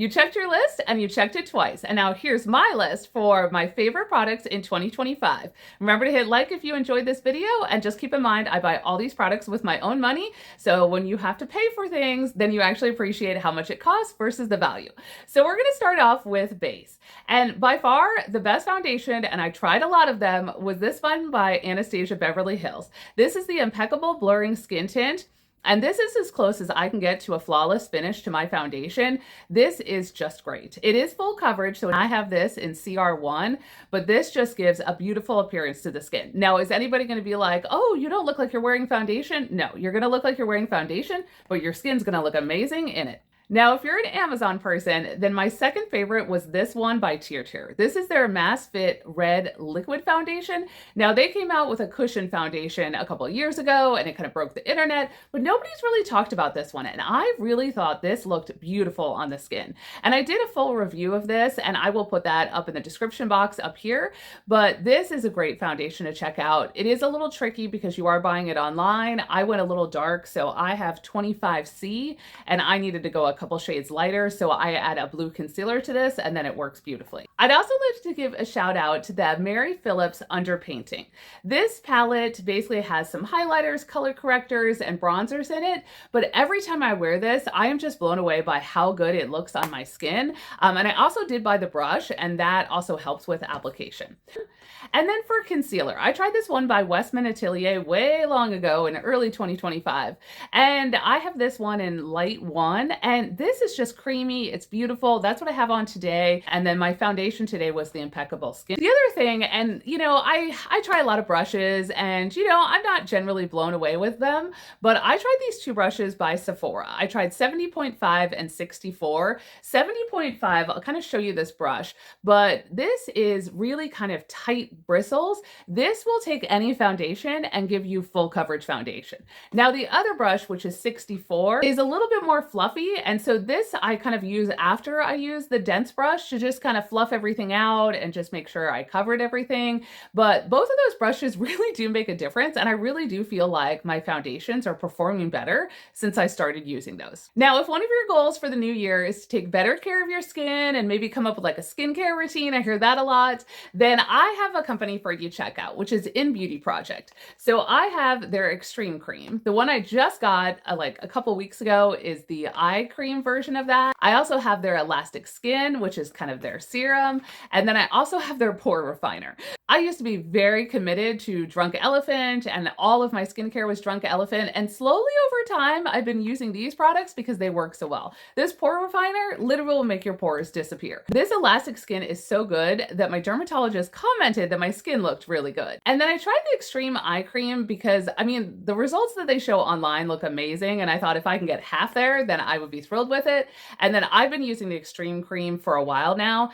You checked your list and you checked it twice. And now here's my list for my favorite products in 2025. Remember to hit like if you enjoyed this video, and just keep in mind I buy all these products with my own money. So when you have to pay for things, then you actually appreciate how much it costs versus the value. So we're gonna start off with base. And by far the best foundation, and I tried a lot of them, was this one by Anastasia Beverly Hills. This is the Impeccable Blurring Skin Tint. And this is as close as I can get to a flawless finish to my foundation. This is just great. It is full coverage, so I have this in CR1, but this just gives a beautiful appearance to the skin. Now, is anybody gonna be like, oh, you don't look like you're wearing foundation? No, you're gonna look like you're wearing foundation, but your skin's gonna look amazing in it. Now, if you're an Amazon person, then my second favorite was this one by Tirtir. This is their Mass Fit Red Liquid Foundation. Now, they came out with a cushion foundation a couple of years ago, and it kind of broke the internet, but nobody's really talked about this one, and I really thought this looked beautiful on the skin. And I did a full review of this, and I will put that up in the description box up here, but this is a great foundation to check out. It is a little tricky because you are buying it online. I went a little dark, so I have 25C, and I needed to go a couple shades lighter, so I add a blue concealer to this, and then it works beautifully. I'd also like to give a shout out to the PHILLIPS Underpainting. This palette basically has some highlighters, color correctors, and bronzers in it, but every time I wear this, I am just blown away by how good it looks on my skin. And I also did buy the brush, and that also helps with application. And then for concealer, I tried this one by WESTMAN Atelier way long ago in early 2025. And I have this one in light 1, and this is just creamy. It's beautiful. That's what I have on today. And then my foundation today was the Impeccable Skin. The other thing, and you know, I try a lot of brushes, and you know, I'm not generally blown away with them, but I tried these two brushes by Sephora. I tried 70.5 and 64. 70.5, I'll kind of show you this brush, but this is really kind of tight bristles. This will take any foundation and give you full coverage foundation. Now the other brush, which is 64, is a little bit more fluffy, and so this I kind of use after I use the dense brush to just kind of fluff everything out and just make sure I covered everything. But both of those brushes really do make a difference, and I really do feel like my foundations are performing better since I started using those. Now, if one of your goals for the new year is to take better care of your skin and maybe come up with like a skincare routine, I hear that a lot, then I have a company for you to check out, which is In Beauty Project. So I have their Extreme Cream. The one I just got like a couple weeks ago is the eye cream version of that. I also have their Elastic Skin, which is kind of their serum. And then I also have their Pore Refiner. I used to be very committed to Drunk Elephant, and all of my skincare was Drunk Elephant. And slowly over time, I've been using these products because they work so well. This Pore Refiner literally will make your pores disappear. This Elastic Skin is so good that my dermatologist commented that my skin looked really good. And then I tried the Extreme Eye Cream because, I mean, the results that they show online look amazing, and I thought if I can get half there, then I would be thrilled with it. And then I've been using the Extreme Cream for a while now.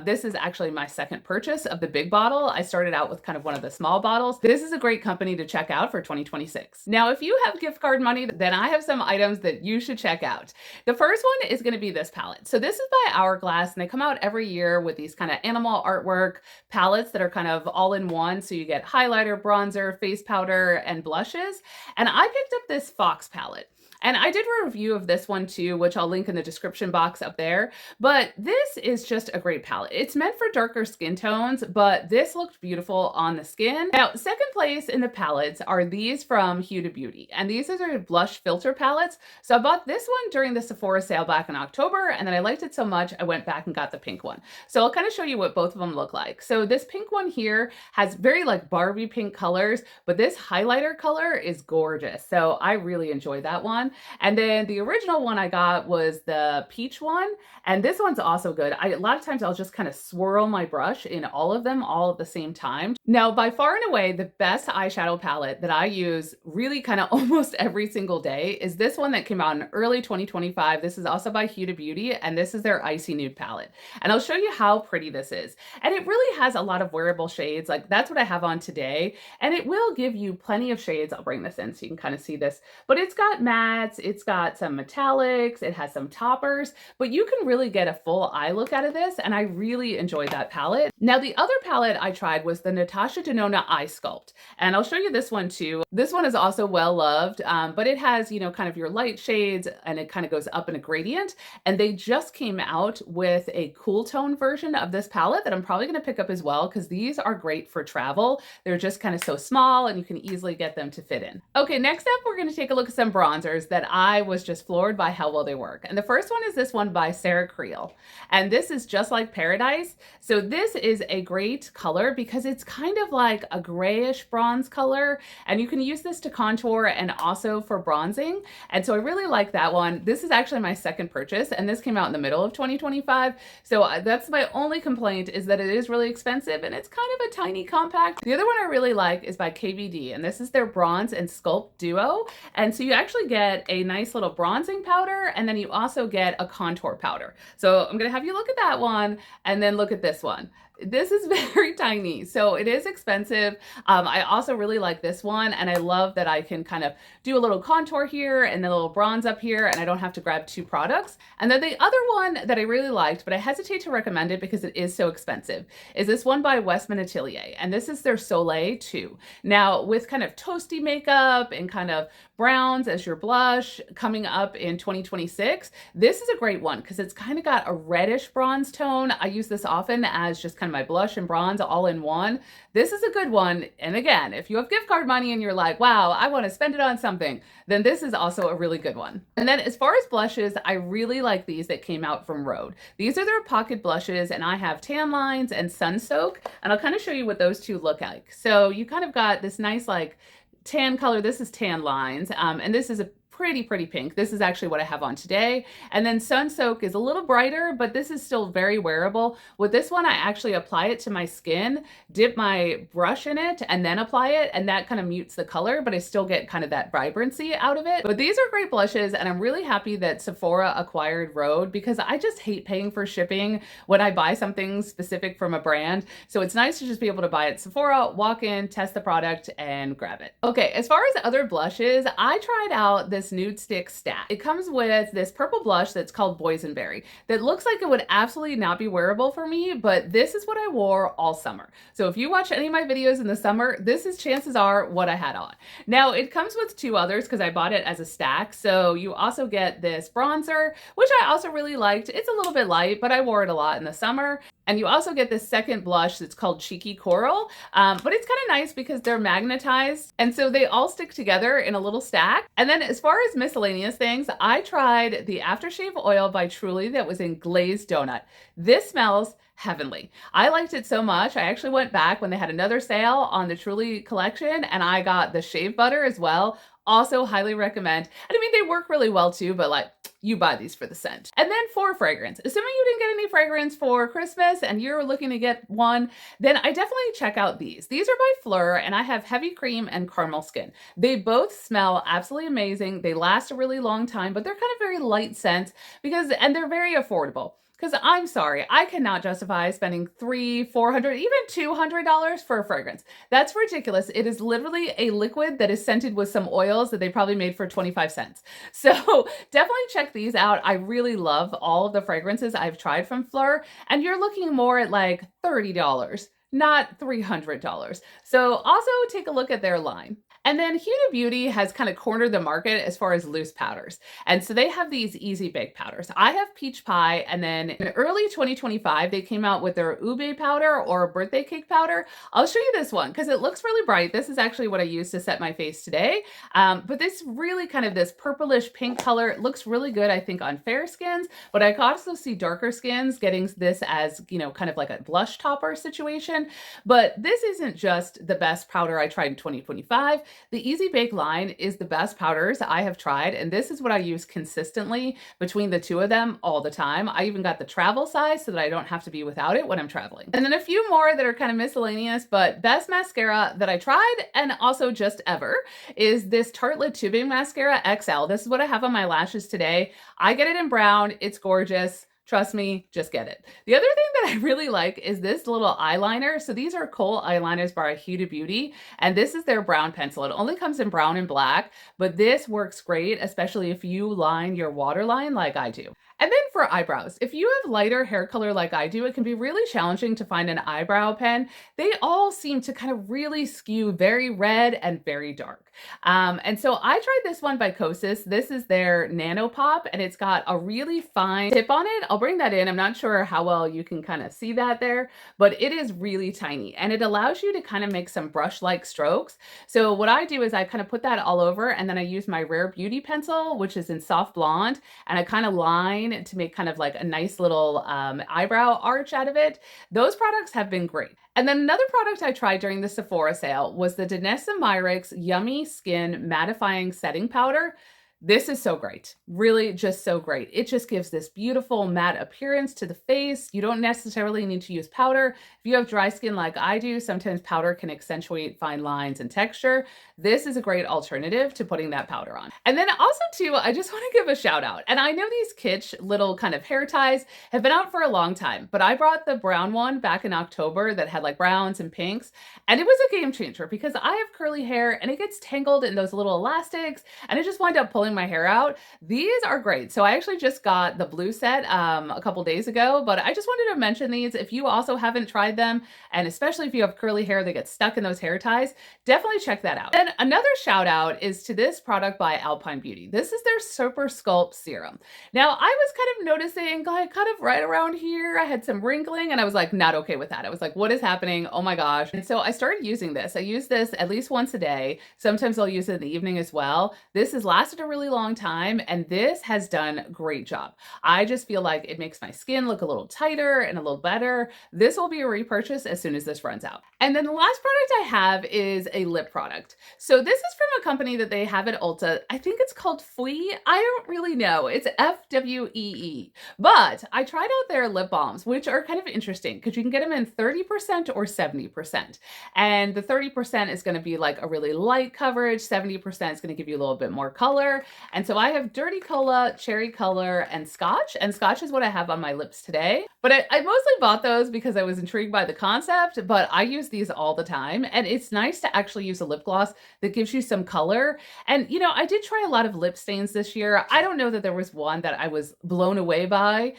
This is actually my second purchase of the big bottle. I started out with kind of one of the small bottles. This is a great company to check out for 2026. Now, if you have gift card money, then I have some items that you should check out. The first one is going to be this palette. So this is by Hourglass, and they come out every year with these kind of animal artwork palettes that are kind of all in one. So you get highlighter, bronzer, face powder, and blushes. And I picked up this Fox palette. And I did a review of this one too, which I'll link in the description box up there. But this is just a great palette. It's meant for darker skin tones, but this looked beautiful on the skin. Now, second place in the palettes are these from Huda Beauty. And these are their blush filter palettes. So I bought this one during the Sephora sale back in October, and then I liked it so much, I went back and got the pink one. So I'll kind of show you what both of them look like. So this pink one here has very like Barbie pink colors, but this highlighter color is gorgeous. So I really enjoyed that one. And then the original one I got was the peach one, and this one's also good. A lot of times I'll just kind of swirl my brush in all of them all at the same time. Now, by far and away, the best eyeshadow palette that I use really kind of almost every single day is this one that came out in early 2025. This is also by Huda Beauty, and this is their Icy Nude palette. And I'll show you how pretty this is. And it really has a lot of wearable shades. Like that's what I have on today. And it will give you plenty of shades. I'll bring this in so you can kind of see this, but it's got mattes, it's got some metallics, it has some toppers, but you can really get a full eye look out of this. And I really enjoyed that palette. Now, the other palette I tried was the Natasha Denona Eye Sculpt. And I'll show you this one too. This one is also well loved, but it has, you know, kind of your light shades and it kind of goes up in a gradient. And they just came out with a cool tone version of this palette that I'm probably going to pick up as well, because these are great for travel. They're just kind of so small and you can easily get them to fit in. Okay, next up, we're going to take a look at some bronzers that I was just floored by how well they work. And the first one is this one by Grail. And this is Just Like Paradise. So this is a great color because it's kind of like a grayish bronze color, and you can use this to contour and also for bronzing. And so I really like that one. This is actually my second purchase, and this came out in the middle of 2025. So that's my only complaint, is that it is really expensive and it's kind of a tiny compact. The other one I really like is by KVD, and this is their Bronze and Sculpt Duo. And so you actually get a nice little bronzing powder, and then you also get a contour powder. So I'm gonna have you look at that one and then look at this one. This is very tiny, so it is expensive. I also really like this one, and I love that I can kind of do a little contour here and then a little bronze up here, and I don't have to grab two products. And then the other one that I really liked, but I hesitate to recommend it because it is so expensive, is this one by WESTMAN ATELIER, and this is their Soleil 2. Now, with kind of toasty makeup and kind of browns as your blush coming up in 2026, this is a great one because it's kind of got a reddish bronze tone. I use this often as just kind of my blush and bronze all in one. This is a good one. And again, if you have gift card money and you're like, wow, I want to spend it on something, then this is also a really good one. And then as far as blushes, I really like these that came out from Rhode. These are their pocket blushes, and I have Tan Lines and Sun Soak, and I'll kind of show you what those two look like. So you kind of got this nice like tan color. This is Tan Lines, and this is a pretty pink. This is actually what I have on today. And then Sun Soak is a little brighter, but this is still very wearable. With this one, I actually apply it to my skin, dip my brush in it, and then apply it, and that kind of mutes the color, but I still get kind of that vibrancy out of it. But these are great blushes, and I'm really happy that Sephora acquired Rhode, because I just hate paying for shipping when I buy something specific from a brand. So it's nice to just be able to buy at Sephora, walk in, test the product, and grab it. Okay, as far as other blushes, I tried out this nude stick stack. It comes with this purple blush that's called Boysenberry that looks like it would absolutely not be wearable for me, but this is what I wore all summer. So if you watch any of my videos in the summer, this is chances are what I had on. Now it comes with two others because I bought it as a stack. So you also get this bronzer, which I also really liked. It's a little bit light, but I wore it a lot in the summer. And you also get this second blush that's called Cheeky Coral, but it's kind of nice because they're magnetized, and so they all stick together in a little stack. And then as far as miscellaneous things, I tried the aftershave oil by Truly that was in glazed donut. This smells heavenly. I liked it so much. I actually went back when they had another sale on the Truly collection, and I got the shave butter as well. Also highly recommend. And I mean, they work really well too, but like, you buy these for the scent. And then for fragrance, assuming you didn't get any fragrance for Christmas and you're looking to get one, then I definitely check out these. These are by Fleur, and I have Heavy Cream and Caramel Skin. They both smell absolutely amazing. They last a really long time, but they're kind of very light scents and they're very affordable. Because I'm sorry, I cannot justify spending $300, $400, even $200 for a fragrance. That's ridiculous. It is literally a liquid that is scented with some oils that they probably made for 25 cents. So definitely check these out. I really love all of the fragrances I've tried from Fleur, and you're looking more at like $30, not $300. So also take a look at their line. And then Huda Beauty has kind of cornered the market as far as loose powders. And so they have these easy bake powders. I have Peach Pie, and then in early 2025, they came out with their ube powder or birthday cake powder. I'll show you this one because it looks really bright. This is actually what I used to set my face today. But this really kind of this purplish pink color, it looks really good, I think, on fair skins, but I could also see darker skins getting this as, you know, kind of like a blush topper situation. But this isn't just the best powder I tried in 2025. The Easy Bake line is the best powders I have tried, and this is what I use consistently between the two of them all the time. I even got the travel size so that I don't have to be without it when I'm traveling. And then a few more that are kind of miscellaneous, but best mascara that I tried and also just ever is this Tartelette Tubing Mascara XL. This is what I have on my lashes today. I get it in brown. It's gorgeous. Trust me, just get it. The other thing that I really like is this little eyeliner. So these are Kohl eyeliners by Huda Beauty, and this is their brown pencil. It only comes in brown and black, but this works great, especially if you line your waterline like I do. And then for eyebrows, if you have lighter hair color like I do, it can be really challenging to find an eyebrow pen. They all seem to kind of really skew very red and very dark. And so I tried this one by Kosas. This is their Nano Pop, and it's got a really fine tip on it. I'll bring that in. I'm not sure how well you can kind of see that there, but it is really tiny, and it allows you to kind of make some brush-like strokes. So what I do is I kind of put that all over, and then I use my Rare Beauty pencil, which is in soft blonde, and I kind of line to make kind of like a nice little eyebrow arch out of it. Those products have been great. And then another product I tried during the Sephora sale was the Danessa Myricks Yummy Skin Mattifying Setting Powder. This is so great. Really just so great. It just gives this beautiful matte appearance to the face. You don't necessarily need to use powder. If you have dry skin like I do, sometimes powder can accentuate fine lines and texture. This is a great alternative to putting that powder on. And then also too, I just want to give a shout out. And I know these kitsch little kind of hair ties have been out for a long time, but I brought the brown one back in October that had like browns and pinks. And it was a game changer because I have curly hair and it gets tangled in those little elastics and it just winds up pulling my hair out. These are great. So I actually just got the blue set a couple days ago, but I just wanted to mention these. If you also haven't tried them, and especially if you have curly hair that gets stuck in those hair ties, definitely check that out. And another shout out is to this product by Alpine Beauty. This is their Super Sculpt Serum. Now I was kind of noticing like kind of right around here, I had some wrinkling and I was like not okay with that. I was like, what is happening? Oh my gosh. And so I started using this. I use this at least once a day. Sometimes I'll use it in the evening as well. This has lasted a really long time and this has done a great job. I just feel like it makes my skin look a little tighter and a little better. This will be a repurchase as soon as this runs out. And then the last product I have is a lip product. So this is from a company that they have at Ulta. I think it's called Fwee. I don't really know. It's Fwee. But I tried out their lip balms, which are kind of interesting because you can get them in 30% or 70%. And the 30% is going to be like a really light coverage. 70% is going to give you a little bit more color. And so I have Dirty Cola, Cherry Color, and Scotch. And Scotch is what I have on my lips today. But I mostly bought those because I was intrigued by the concept, but I use these all the time. And it's nice to actually use a lip gloss that gives you some color. And, you know, I did try a lot of lip stains this year. I don't know that there was one that I was blown away by.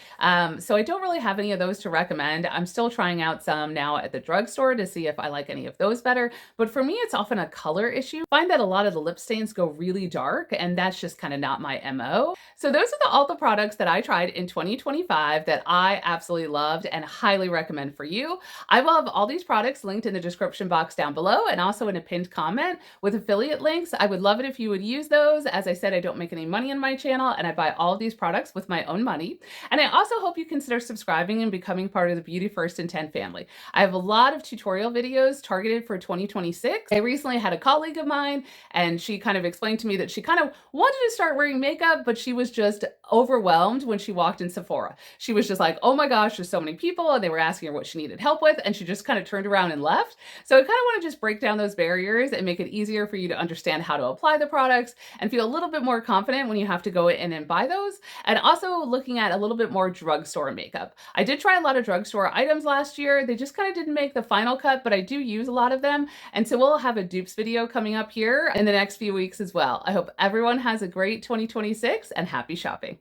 So I don't really have any of those to recommend. I'm still trying out some now at the drugstore to see if I like any of those better. But for me, it's often a color issue. I find that a lot of the lip stains go really dark, and that's just kind of not my MO. So those are all the products that I tried in 2025 that I absolutely loved and highly recommend for you. I will have all these products linked in the description box down below and also in a pinned comment with affiliate links. I would love it if you would use those. As I said, I don't make any money on my channel and I buy all of these products with my own money. And I also hope you consider subscribing and becoming part of the Beauty First in 10 family. I have a lot of tutorial videos targeted for 2026. I recently had a colleague of mine and she kind of explained to me that she kind of wanted to start wearing makeup, but she was just overwhelmed when she walked in Sephora. She was just like, oh my gosh, there's so many people, and they were asking her what she needed help with, and she just kind of turned around and left. So I kind of want to just break down those barriers and make it easier for you to understand how to apply the products and feel a little bit more confident when you have to go in and buy those. And also looking at a little bit more drugstore makeup. I did try a lot of drugstore items last year. They just kind of didn't make the final cut, but I do use a lot of them. And so we'll have a dupes video coming up here in the next few weeks as well. I hope everyone has a great 2026 and happy shopping.